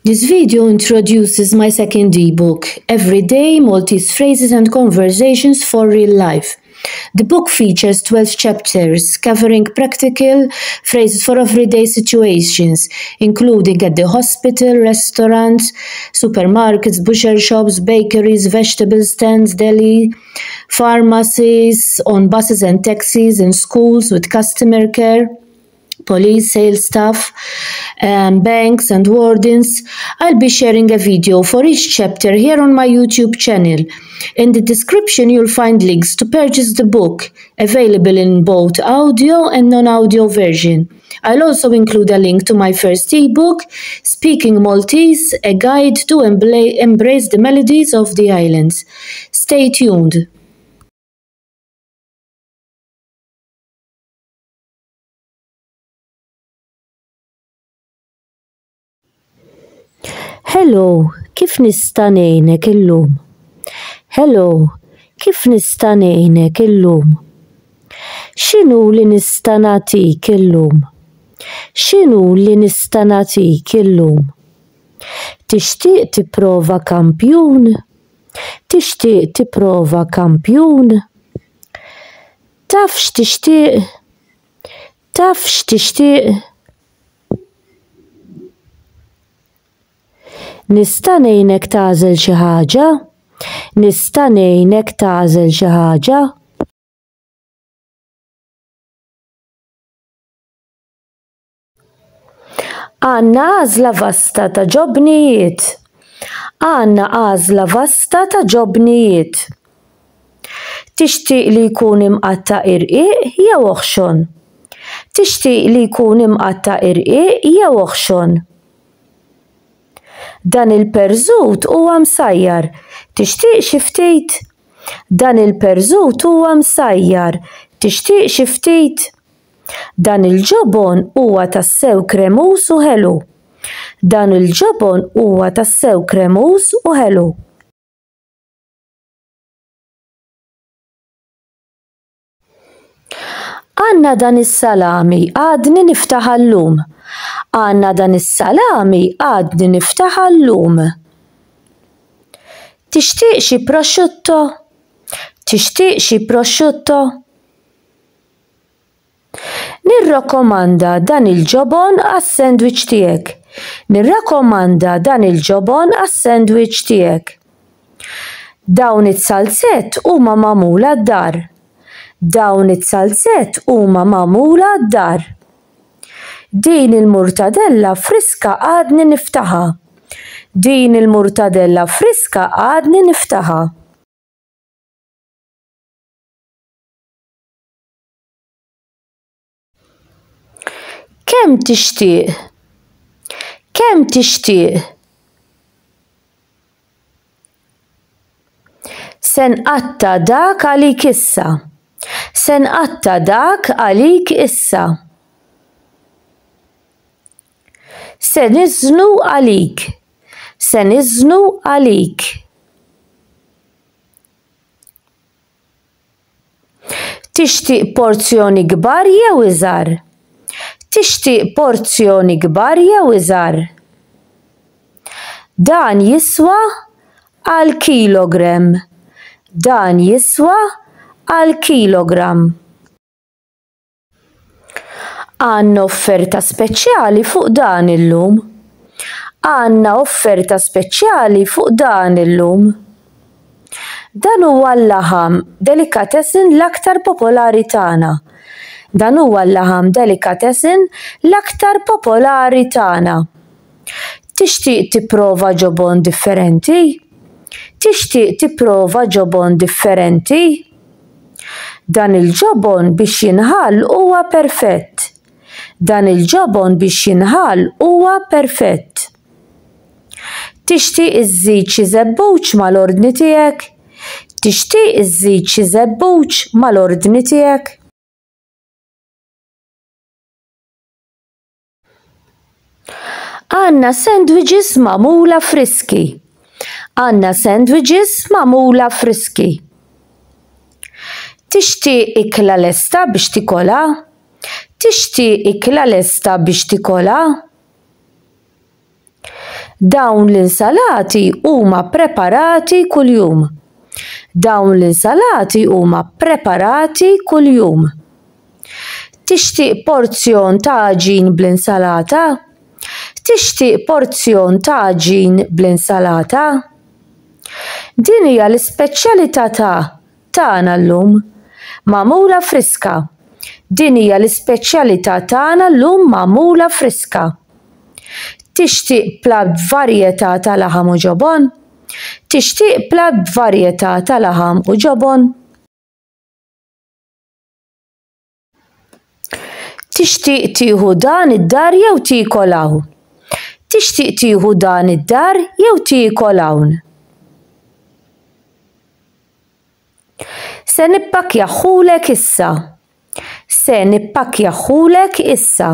This video introduces my second ebook, Everyday Maltese Phrases and Conversations for Real Life. The book features 12 chapters covering practical phrases for everyday situations, including at the hospital, restaurants, supermarkets, butcher shops, bakeries, vegetable stands, deli, pharmacies, on buses and taxis, in schools with customer care, police, sales staff, banks and wardens. I'll be sharing a video for each chapter here on my YouTube channel. In the description you'll find links to purchase the book, available in both audio and non-audio version. I'll also include a link to my first ebook, Speaking Maltese, a guide to embrace the melodies of the islands. Stay tuned. Hello, kif nista' ngħinek illum? Hello, kif nista' ngħinek illum? X'inhu li nista' nagħtik illum? X'inhu li nista' nagħtik illum? Tixtieq tipprova kampjun? Tixtieq tipprova kampjun? Taf x'tixtieq? Taf x'tixtieq? Nista' ngħinek tagħżel xi ħaġa? Nista' ngħinek tagħżel xi ħaġa? Għandna għażla vasta ta' ġobnijiet. Għandna għażla vasta ta' ġobnijiet. Tixtieq li jkun imqatta' irqiq jew oħxon? Tixtieq li jkun imqatta' irqiq jew oħxon? Dan il-perżut huwa msajjar. Tixtieq xi ftit? Dan il-perżut huwa msajjar. Tixtieq xi ftit? Dan il-ġobon huwa tassew kremus u ħelu. Dan il-ġobon huwa tassew kremus u ħelu. Għandna dan is-salami għadni niftaħ llum. Għandna dan is-salami għadni niftaħ llum. Tixtieq xi prosciutto? Tixtieq xi prosciutto? Nirrakkomanda dan il-ġobon għas-sandwich tiegħek. Nirrakkomanda dan il-ġobon għas-sandwich tiegħek. Dawn it-salzett huma magħmula d-dar. Dawn it-salzett huma magħmula d-dar. Din il-murtadella friska għadni niftaħha. Din il-murtadella friska għadni niftaħha. Kemm tixtieq? Kemm tixtieq? Se nqatta' dak għalik issa. Se nqatta' dak għalik issa. Se niżnu għalik. Se niżnu għalik. Tixtieq porzjoni kbar jew iżgħar? Tixtieq porzjoni kbar jew iżgħar? Dan jiswa għal kilogramm. Dan jiswa għal kilogramm. Għandna offerta speċjali fuq dan illum. Għandna offerta speċjali fuq dan illum. Dan huwa l-laħam delicatessen l-aktar popolari tagħna. Dan huwa l-laħam delicatessen l-aktar popolari tagħna. Tixtieq tipprova ġobon differenti? Tixtieq tipprova ġobon differenti? Dan il-ġobon biex jinħall huwa perfett. Dan il-ġobon biex jinħall huwa perfett. Tixtieq iżżid xi żebbuġ mal-ordni tiegħek? Tixtieq iżżid xi żebbuġ mal-ordni tiegħek? Għandna sandwiches magħmula friski. Għandna sandwiches magħmula friski. Tixtieq ikla lesta biex tikolha? Tixtieq ikla lesta biex tikolha? Dawn l-insalati huma preparati kuljum. Dawn l-insalati huma preparati kuljum. Tixtieq porzjon ta' ħaġin bl-insalata? Tixtieq porzjon ta' ħaġin bl-insalata? Din hija l-ispeċjalità tagħna llum, magħmula friska. Din hija l-ispeċjalità tagħna llum magħmula friska. Tixtieq platt b'varjetà ta' laħam u ġobon? Tixtieq platt b'varjetà ta' laħam u ġobon? Tixtieq tieħu dan id-dar jew tiekol hawn? Tixtieq tieħu dan id-dar jew tiekol hawn? Se nippakkjaħħulek issa. Se nippakkjaħħulek issa.